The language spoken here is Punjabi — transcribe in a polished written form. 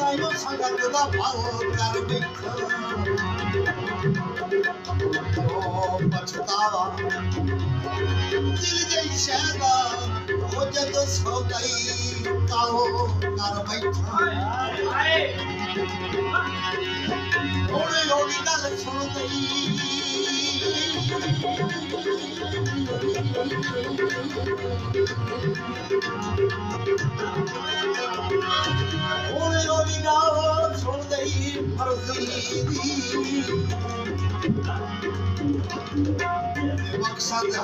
ਸਾਈਂ ਸੰਗਤ ਦਾ ਭਾਉ ਕਰ ਬੈਠਾ ਉਹ ਪਛਤਾਵਾ ਦਿਲ ਦੇ ਸ਼ਹਿਦਾ ਉਹ ਜਦੋਂ ਸੌਦਾਈ ਕਾਹੋ ਕਰ ਬੈਠਾ ਹੋਣੀ ਹੋਣੀ ਗੱਲ ਸੁਣ ਗਈ ਹੋਣੀ ਹੋਣੀ ਗੱਲ ਸੁਣ ਗਈ ਮਰਜ਼ੀ ਦੀ ਮਕਸਦ